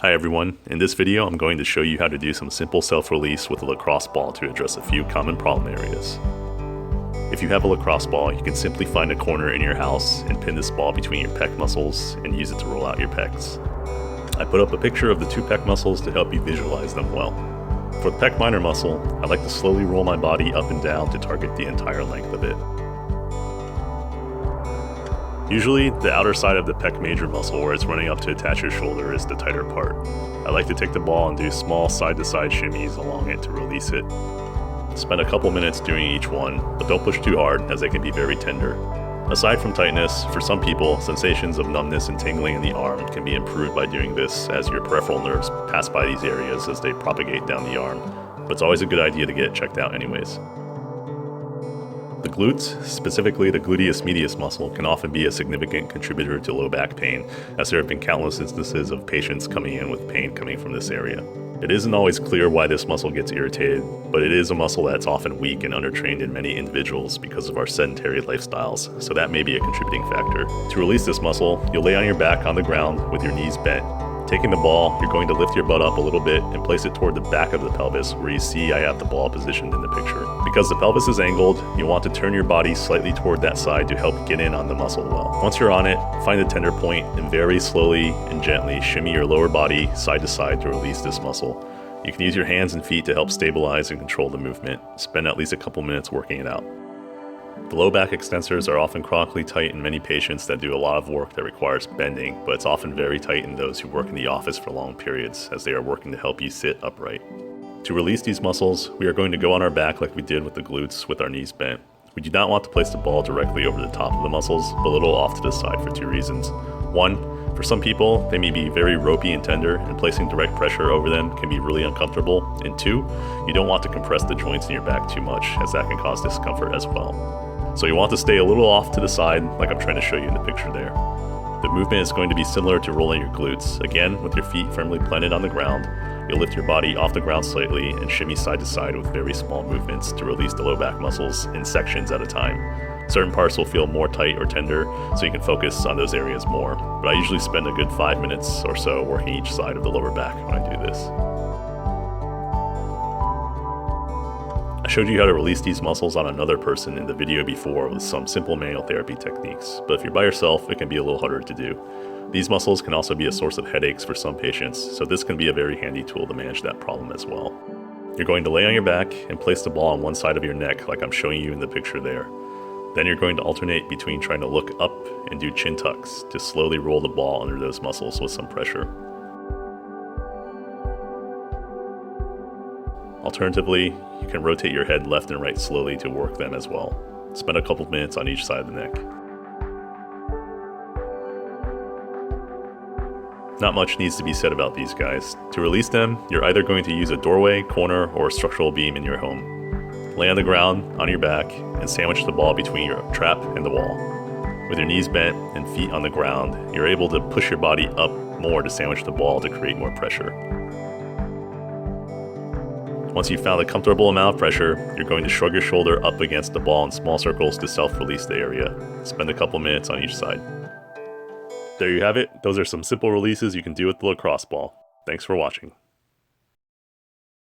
Hi everyone, in this video I'm going to show you how to do some simple self-release with a lacrosse ball to address a few common problem areas. If you have a lacrosse ball, you can simply find a corner in your house and pin this ball between your pec muscles and use it to roll out your pecs. I put up a picture of the two pec muscles to help you visualize them well. For the pec minor muscle, I like to slowly roll my body up and down to target the entire length of it. Usually, the outer side of the pec major muscle where it's running up to attach your shoulder is the tighter part. I like to take the ball and do small side-to-side shimmies along it to release it. Spend a couple minutes doing each one, but don't push too hard as they can be very tender. Aside from tightness, for some people, sensations of numbness and tingling in the arm can be improved by doing this as your peripheral nerves pass by these areas as they propagate down the arm, but it's always a good idea to get it checked out anyways. The glutes, specifically the gluteus medius muscle, can often be a significant contributor to low back pain, as there have been countless instances of patients coming in with pain coming from this area. It isn't always clear why this muscle gets irritated, but it is a muscle that's often weak and undertrained in many individuals because of our sedentary lifestyles, so that may be a contributing factor. To release this muscle, you'll lay on your back on the ground with your knees bent. Taking the ball, you're going to lift your butt up a little bit and place it toward the back of the pelvis where you see I have the ball positioned in the picture. Because the pelvis is angled, you want to turn your body slightly toward that side to help get in on the muscle well. Once you're on it, find the tender point and very slowly and gently shimmy your lower body side to side to release this muscle. You can use your hands and feet to help stabilize and control the movement. Spend at least a couple minutes working it out. The low back extensors are often chronically tight in many patients that do a lot of work that requires bending, but it's often very tight in those who work in the office for long periods as they are working to help you sit upright. To release these muscles, we are going to go on our back like we did with the glutes with our knees bent. We do not want to place the ball directly over the top of the muscles, but a little off to the side for two reasons. One, for some people, they may be very ropey and tender, and placing direct pressure over them can be really uncomfortable. And two, you don't want to compress the joints in your back too much, as that can cause discomfort as well. So you want to stay a little off to the side, like I'm trying to show you in the picture there. The movement is going to be similar to rolling your glutes. Again, with your feet firmly planted on the ground, you'll lift your body off the ground slightly and shimmy side to side with very small movements to release the low back muscles in sections at a time. Certain parts will feel more tight or tender, so you can focus on those areas more. But I usually spend a good 5 minutes or so working each side of the lower back when I do this. I showed you how to release these muscles on another person in the video before with some simple manual therapy techniques, but if you're by yourself, it can be a little harder to do. These muscles can also be a source of headaches for some patients, so this can be a very handy tool to manage that problem as well. You're going to lay on your back and place the ball on one side of your neck like I'm showing you in the picture there. Then you're going to alternate between trying to look up and do chin tucks to slowly roll the ball under those muscles with some pressure. Alternatively, you can rotate your head left and right slowly to work them as well. Spend a couple minutes on each side of the neck. Not much needs to be said about these guys. To release them, you're either going to use a doorway, corner, or a structural beam in your home. Lay on the ground, on your back, and sandwich the ball between your trap and the wall. With your knees bent and feet on the ground, you're able to push your body up more to sandwich the ball to create more pressure. Once you've found a comfortable amount of pressure, you're going to shrug your shoulder up against the ball in small circles to self-release the area. Spend a couple minutes on each side. There you have it. Those are some simple releases you can do with the lacrosse ball. Thanks for watching.